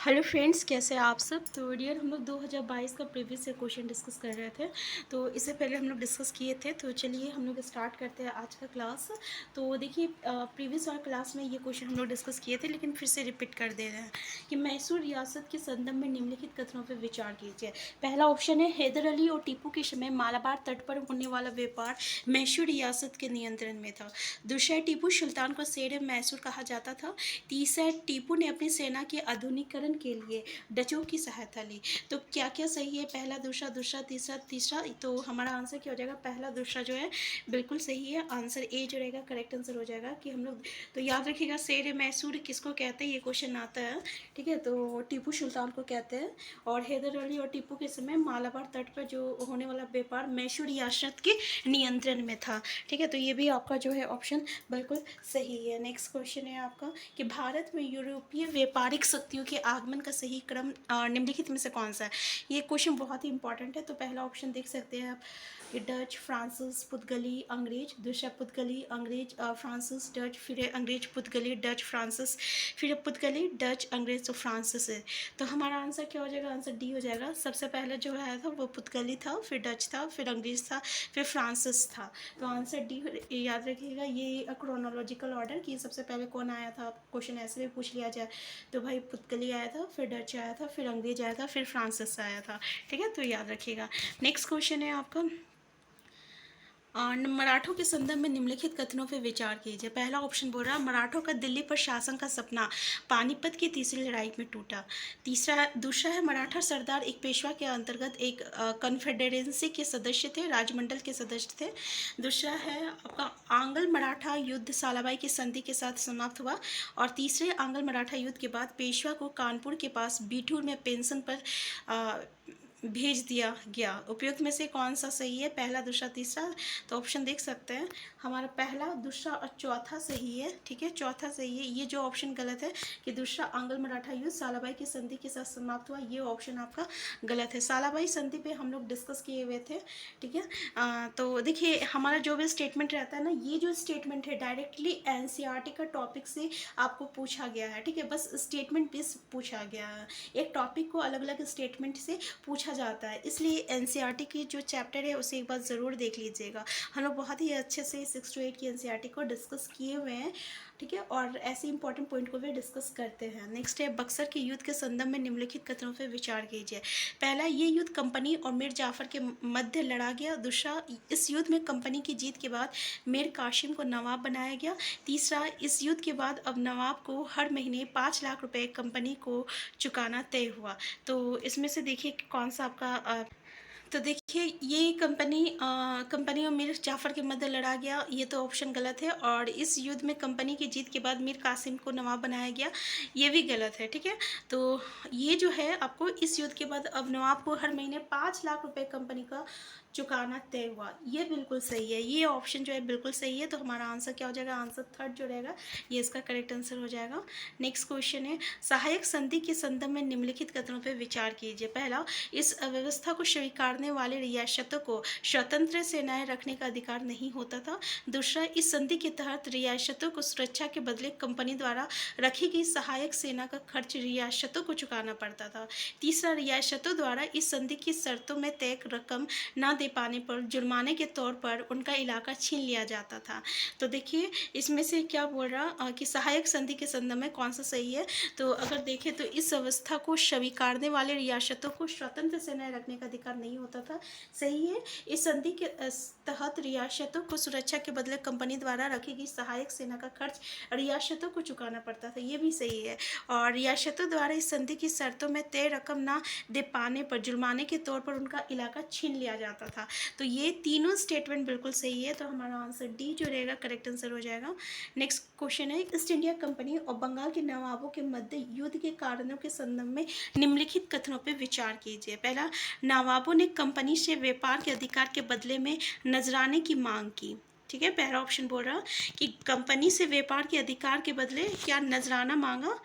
Hello friends, कैसे हैं आप सब। तो डियर, हम लोग 2022 का प्रीवियस ईयर क्वेश्चन डिस्कस कर रहे थे। तो इससे पहले हम लोग डिस्कस किए थे, तो चलिए हम लोग स्टार्ट करते हैं आज का क्लास। तो देखिए, प्रीवियस वाला क्लास में ये क्वेश्चन हम लोग डिस्कस किए थे, लेकिन फिर से रिपीट कर दे रहे हैं कि मैसूर रियासत के संदर्भ में निम्नलिखित कथनों पर विचार कीजिए। पहला ऑप्शन है, हैदर अली और टीपू के समय मालाबार तट पर होने वाला व्यापार मैसूर रियासत के नियंत्रण में था। दूसरा, टीपू सुल्तान को शेर मैसूर कहा जाता था। तीसरा, टीपू ने अपनी सेना के आधुनिकीकरण के लिए डचों की सहायता ली। तो क्या क्या सही है, पहला, दूसरा, दूसरा, तीसरा, तीसरा। तो हमारा आंसर क्या हो जाएगा, पहला दूसरा जो है बिल्कुल सही है। आंसर ए जो रहेगा करेक्ट आंसर हो जाएगा कि हम लोग। तो याद रखिएगा, शेर मैसूर किसको कहते हैं, ये क्वेश्चन आता है, ठीक है। तो टीपू सुल्तान को कहते हैं। और हैदर अली और टीपू के समय मालाबार तट पर जो होने वाला व्यापार मैसूर रियासत के नियंत्रण में था, ठीक है। तो ये भी आपका जो है ऑप्शन बिल्कुल सही है। नेक्स्ट क्वेश्चन है आपका कि भारत में यूरोपीय व्यापारिक शक्तियों के आगमन का सही क्रम निम्नलिखित में से कौन सा है। ये क्वेश्चन बहुत ही इंपॉर्टेंट है। तो पहला ऑप्शन देख सकते हैं आप कि डच, फ्रांसिस, पुर्तगाली, अंग्रेज। दूसरा, पुर्तगाली, अंग्रेज, फ्रांसिस, डच। फिर अंग्रेज, पुर्तगाली, डच, फ्रांसिस। फिर पुर्तगाली, डच, अंग्रेज, तो फ्रांसिस है। तो हमारा आंसर क्या हो जाएगा, आंसर डी हो जाएगा। सबसे पहले जो आया था वो पुर्तगाली था, फिर डच था, फिर अंग्रेज था, फिर फ्रांसिस था। तो आंसर डी याद रखिएगा। ये क्रोनोलॉजिकल ऑर्डर कि सबसे पहले कौन आया था, क्वेश्चन ऐसे भी पूछ लिया जाए तो भाई पुर्तगाली आया था, फिर डच आया था, फिर अंग्रेज आया था, फिर फ्रांसिस आया था, ठीक है। तो याद रखिएगा। नेक्स्ट क्वेश्चन है आपका, मराठों के संदर्भ में निम्नलिखित कथनों पर विचार कीजिए। पहला ऑप्शन बोल रहा है, मराठों का दिल्ली पर शासन का सपना पानीपत की तीसरी लड़ाई में टूटा। दूसरा है, मराठा सरदार एक पेशवा के अंतर्गत एक कन्फेडरेंसी के सदस्य थे, राजमंडल के सदस्य थे। दूसरा है आपका, आंग्ल मराठा युद्ध सालाबाई की संधि के साथ समाप्त हुआ। और तीसरे, आंग्ल मराठा युद्ध के बाद पेशवा को कानपुर के पास बीठूर में पेंशन पर भेज दिया गया। उपयुक्त में से कौन सा सही है, पहला, दूसरा, तीसरा। तो ऑप्शन देख सकते हैं, हमारा पहला, दूसरा और चौथा सही है, ठीक है। चौथा सही है। ये जो ऑप्शन गलत है कि दूसरा, आंग्ल मराठा युद्ध सालाबाई की संधि के साथ समाप्त हुआ, ये ऑप्शन आपका गलत है। सालाबाई संधि पे हम लोग डिस्कस किए हुए थे, ठीक है। तो देखिए, हमारा जो भी स्टेटमेंट रहता है ना, ये जो स्टेटमेंट है डायरेक्टली एनसीईआरटी का टॉपिक से आपको पूछा गया है, ठीक है। बस स्टेटमेंट बेस पूछा गया है, एक टॉपिक को अलग अलग स्टेटमेंट से पूछा जाता है, इसलिए एनसीईआरटी की जो चैप्टर है उसे एक बार ज़रूर देख लीजिएगा। हम लोग बहुत ही अच्छे से 6 to 8 की एनसीईआरटी को डिस्कस किए हुए हैं, ठीक है। और ऐसे इंपॉर्टेंट पॉइंट को भी डिस्कस करते हैं। नेक्स्ट है, बक्सर के युद्ध के संदर्भ में निम्नलिखित कथनों पर विचार कीजिए। पहला, ये युद्ध कंपनी और मीर जाफर के मध्य लड़ा गया। दूसरा, इस युद्ध में कंपनी की जीत के बाद मीर कासिम को नवाब बनाया गया। तीसरा, इस युद्ध के बाद अब नवाब को हर महीने 5 लाख रुपए कंपनी को चुकाना तय हुआ। तो इसमें से देखिए कौन सा आपका तो देखिए, ये कंपनी और मीर जाफ़र के मध्य लड़ा गया, ये तो ऑप्शन गलत है। और इस युद्ध में कंपनी की जीत के बाद मीर कासिम को नवाब बनाया गया, ये भी गलत है, ठीक है। तो ये जो है आपको, इस युद्ध के बाद अब नवाब को हर महीने 5 लाख रुपए कंपनी का चुकाना तय हुआ, ये बिल्कुल सही है। ये ऑप्शन जो है बिल्कुल सही है। तो हमारा आंसर क्या हो जाएगा, आंसर थर्ड जो रहेगा ये इसका करेक्ट आंसर हो जाएगा। नेक्स्ट क्वेश्चन है, सहायक संधि के संदर्भ में निम्नलिखित कथनों पर विचार कीजिए। पहला, इस अव्यवस्था को स्वीकारने वाले रियासतों को स्वतंत्र सेनाएं रखने का अधिकार नहीं होता था। दूसरा, इस संधि के तहत रियासतों को सुरक्षा के बदले कंपनी द्वारा रखी गई सहायक सेना का खर्च रियासतों को चुकाना पड़ता था। तीसरा, रियासतों द्वारा इस संधि की शर्तों में तय रकम न दे पाने पर जुर्माने के तौर पर उनका इलाका छीन लिया जाता था। तो देखिए, इसमें से क्या बोल रहा कि सहायक संधि के संदर्भ में कौन सा सही है। तो अगर देखें तो इस अवस्था को स्वीकारने वाले रियासतों को स्वतंत्र सेनाएं रखने का अधिकार नहीं होता था, सही है। इस संधि के तहत रियासतों को सुरक्षा के बदले कंपनी द्वारा रखी गई सहायक सेना का खर्च रियासतों को चुकाना पड़ता था, ये भी सही है। और रियासतों द्वारा इस संधि की शर्तों में तय रकम ना दे पाने पर जुर्माने के तौर पर उनका इलाका छीन लिया जाता था। तो ये तीनों स्टेटमेंट बिल्कुल सही है। तो हमारा आंसर डी जो रहेगा करेक्ट आंसर हो जाएगा। नेक्स्ट क्वेश्चन है, ईस्ट इंडिया कंपनी और बंगाल के नवाबों के मध्य युद्ध के कारणों के संदर्भ में निम्नलिखित कथनों पर विचार कीजिए। पहला, नवाबों ने कंपनी से व्यापार के अधिकार के बदले में नजराने की मांग की, ठीक है। पहला ऑप्शन बोल रहा कि कंपनी से व्यापार के अधिकार के बदले क्या नजराना मांगा।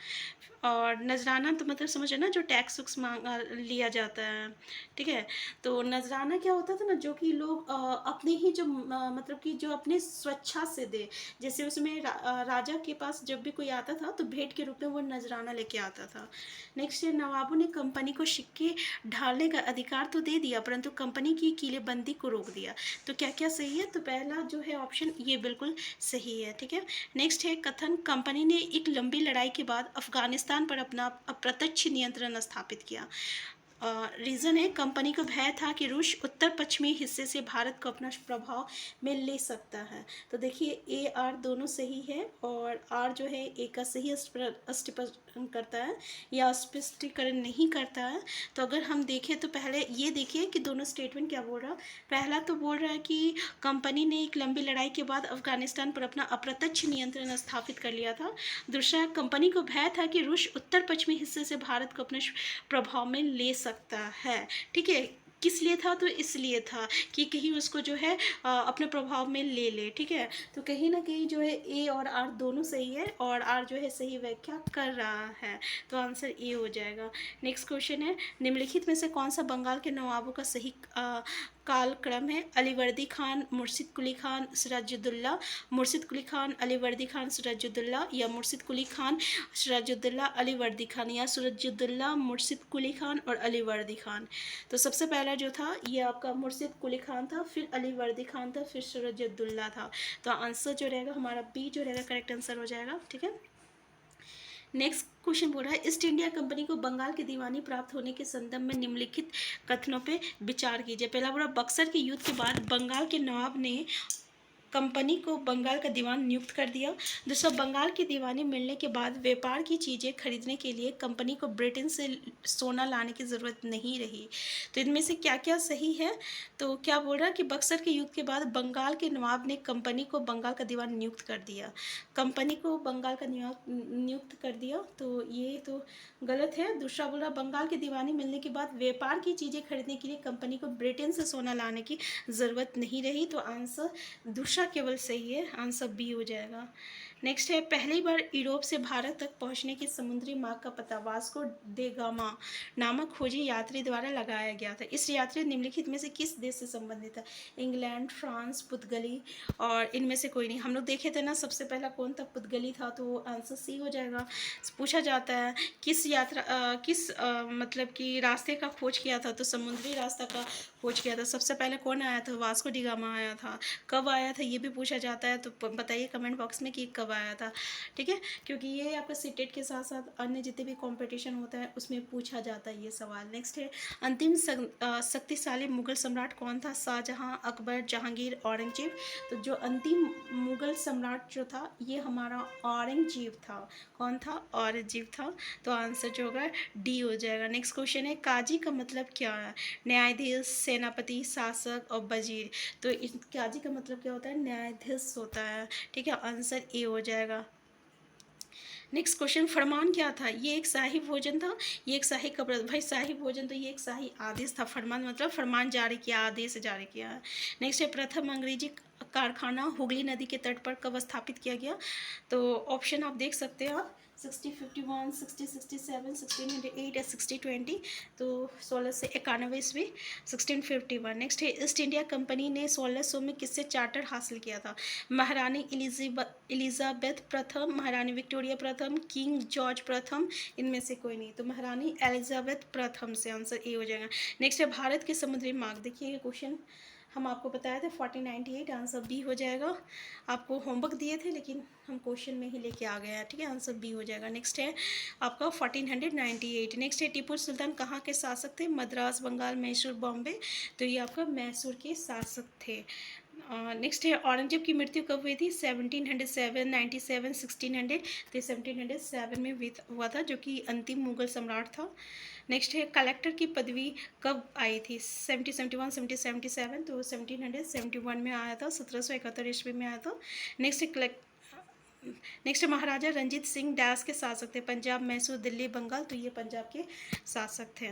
और नजराना तो मतलब समझ रहे ना, जो टैक्स वुक्स मांगा लिया जाता है, ठीक है। तो नजराना क्या होता था ना, जो कि लोग अपने ही जो मतलब कि जो अपने स्वेच्छा से दे। जैसे उसमें राजा के पास जब भी कोई आता था तो भेंट के रूप में वो नजराना लेके आता था। नेक्स्ट है, नवाबों ने कंपनी को सिक्के ढालने का अधिकार तो दे दिया, परंतु कंपनी की किलेबंदी को रोक दिया। तो क्या क्या सही है? तो पहला जो है ऑप्शन ये बिल्कुल सही है, ठीक है। नेक्स्ट है कथन, कंपनी ने एक लंबी लड़ाई के बाद अफगानिस्तान पर अपना अप्रत्यक्ष नियंत्रण स्थापित किया। रीज़न है, कंपनी को भय था कि रूस उत्तर पश्चिमी हिस्से से भारत को अपना प्रभाव में ले सकता है। तो देखिए ए आर दोनों सही है, और आर जो है ए का सही स्पष्टीकरण करता है या स्पष्टीकरण नहीं करता है। तो अगर हम देखें तो पहले ये देखिए कि दोनों स्टेटमेंट क्या बोल रहा है। पहला तो बोल रहा है कि कंपनी ने एक लंबी लड़ाई के बाद अफगानिस्तान पर अपना अप्रत्यक्ष नियंत्रण स्थापित कर लिया था। दूसरा, कंपनी को भय था कि रूस उत्तर पश्चिमी हिस्से से भारत को अपने प्रभाव में ले सकता है, ठीक है। किस लिए था? तो इसलिए था कि कहीं उसको जो है अपने प्रभाव में ले ले, ठीक है। तो कहीं ना कहीं जो है ए और आर दोनों सही है, और आर जो है सही व्याख्या कर रहा है, तो आंसर ए हो जाएगा। नेक्स्ट क्वेश्चन है, निम्नलिखित में से कौन सा बंगाल के नवाबों का सही कालक्रम है? अलीवर्दी खान, मुर्शिद कुली खान, सिराजुद्दौला, मुर्शिद कुली खान, अलीवर्दी खान, सिराजुद्दौला, या मुर्शिद कुली खान, सिराजुद्दौला, अलीवर्दी खान, या सिराजुद्दौला, मुर्शिद कुली खान और अलीवर्दी खान। तो सबसे पहला जो था ये आपका मुर्शिद कुली खान था, फिर अलीवर्दी खान था, फिर सिराजुद्दौला था। तो आंसर जो रहेगा हमारा बी जो रहेगा करेक्ट आंसर हो जाएगा, ठीक है। नेक्स्ट क्वेश्चन बोल रहा है, ईस्ट इंडिया कंपनी को बंगाल की दीवानी प्राप्त होने के संदर्भ में निम्नलिखित कथनों पे विचार कीजिए। पहला बोला, बक्सर के युद्ध के बाद बंगाल के नवाब ने कंपनी को बंगाल का दीवान नियुक्त कर दिया। दूसरा, बंगाल की दीवानी मिलने के बाद व्यापार की चीज़ें खरीदने के लिए कंपनी को ब्रिटेन से सोना लाने की ज़रूरत नहीं रही। तो इनमें से क्या क्या सही है? तो क्या बोल रहा है कि बक्सर के युद्ध के बाद बंगाल के नवाब ने कंपनी को बंगाल का दीवान नियुक्त कर दिया। कंपनी को बंगाल का नियुक्त कर दिया, तो ये तो गलत है। दूसरा बोला, बंगाल की दीवानी मिलने के बाद व्यापार की चीज़ें खरीदने के लिए कंपनी को ब्रिटेन से सोना लाने की ज़रूरत नहीं रही। तो आंसर दूसरा केवल सही है, आंसर बी हो जाएगा। नेक्स्ट है, पहली बार यूरोप से भारत तक पहुंचने की समुद्री मार्ग का पता वास्को डे गामा नामक खोजी यात्री द्वारा लगाया गया था। इस यात्री निम्नलिखित में से किस देश से संबंधित है? इंग्लैंड, फ्रांस, पुर्तगाली, और इनमें से कोई नहीं। हम लोग देखे थे ना, सबसे पहला कौन था? पुर्तगाली था, तो आंसर सी हो जाएगा। पूछा जाता है किस मतलब कि रास्ते का खोज किया था? तो समुद्री रास्ता का खोज किया था। सबसे पहले कौन आया था? वास्को डी गामा आया था। कब आया था ये भी पूछा जाता है, तो बताइए कमेंट बॉक्स में कि कब आया था, ठीक है। क्योंकि ये आपका सीटेट के साथ साथ अन्य जितने भी कंपटीशन होता है उसमें पूछा जाता है ये सवाल। नेक्स्ट है, अंतिम शक्तिशाली मुगल सम्राट कौन था? शाहजहां, अकबर, जहांगीर, औरंगजेब। तो जो अंतिम मुगल सम्राट जो था ये हमारा औरंगजेब था। कौन था? औरंगजेब था। तो आंसर जो होगा डी हो जाएगा। नेक्स्ट क्वेश्चन है, काजी का मतलब क्या है? न्यायाधीश, सेनापति, शासक और वजीर। तो काजी का मतलब क्या होता है? न्यायाधीश होता है, ठीक है। आंसर ए हो जाएगा। नेक्स्ट क्वेश्चन, फरमान क्या था? ये एक शाही भोजन था, ये एक शाही कपड़ा। भाई शाही भोजन तो ये एक शाही आदेश था। फरमान मतलब फरमान जारी किया, आदेश जारी किया है। नेक्स्ट है, प्रथम अंग्रेजी कारखाना हुगली नदी के तट पर कब स्थापित किया गया? तो ऑप्शन आप देख सकते हैं आप, 6051, 6067, 1608 या 6020। तो 1691 ईस्वी, 1651। नेक्स्ट है, ईस्ट इंडिया कंपनी ने 1600 में किससे चार्टर हासिल किया था? महारानी एलिजाबेथ प्रथम, महारानी विक्टोरिया प्रथम, किंग जॉर्ज प्रथम, इनमें से कोई नहीं। तो महारानी एलिजाबेथ प्रथम से आंसर ए हो जाएगा। नेक्स्ट है, भारत के समुद्री मार्ग। देखिए क्वेश्चन हम आपको बताए थे 1498, आंसर बी हो जाएगा। आपको होमवर्क दिए थे लेकिन हम क्वेश्चन में ही लेके आ गए हैं, ठीक है। आंसर बी हो जाएगा। नेक्स्ट है आपका 1498। नेक्स्ट है, टीपू सुल्तान कहाँ के शासक थे? मद्रास, बंगाल, मैसूर, बॉम्बे। तो ये आपका मैसूर के शासक थे। नेक्स्ट है, औरंगजेब की मृत्यु कब हुई थी? 1707, 97, 1600। तो 1707 में हुआ था, जो कि अंतिम मुगल सम्राट था। नेक्स्ट है, कलेक्टर की पदवी कब आई थी? 1771, 1777। तो 1771 में आया था, 1771 ईस्वी में आया था। नेक्स्ट है, महाराजा रंजीत सिंह डैश के शासक थे? पंजाब, मैसूर, दिल्ली, बंगाल। तो ये पंजाब के शासक थे।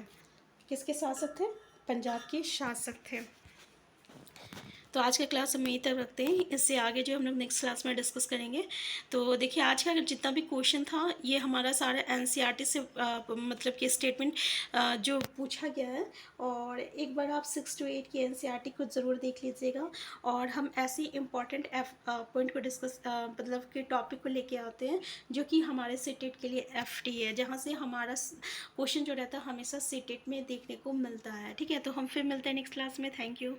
किसके शासक थे? पंजाब के शासक थे। तो आज का क्लास हम यहीं तक रखते हैं, इससे आगे जो हम लोग नेक्स्ट क्लास में डिस्कस करेंगे। तो देखिए आज का जितना भी क्वेश्चन था ये हमारा सारा एनसीईआरटी से मतलब कि स्टेटमेंट जो पूछा गया है। और एक बार आप 6 to 8 की एनसीईआरटी को ज़रूर देख लीजिएगा। और हम ऐसी इम्पॉर्टेंट पॉइंट को डिस्कस मतलब कि टॉपिक को लेके आते हैं जो कि हमारे सीटेट के लिए एफटी है, जहाँ से हमारा क्वेश्चन जो रहता है हमेशा सीटेट में देखने को मिलता है। ठीक है, तो हम फिर मिलते हैं नेक्स्ट क्लास में। Thank you.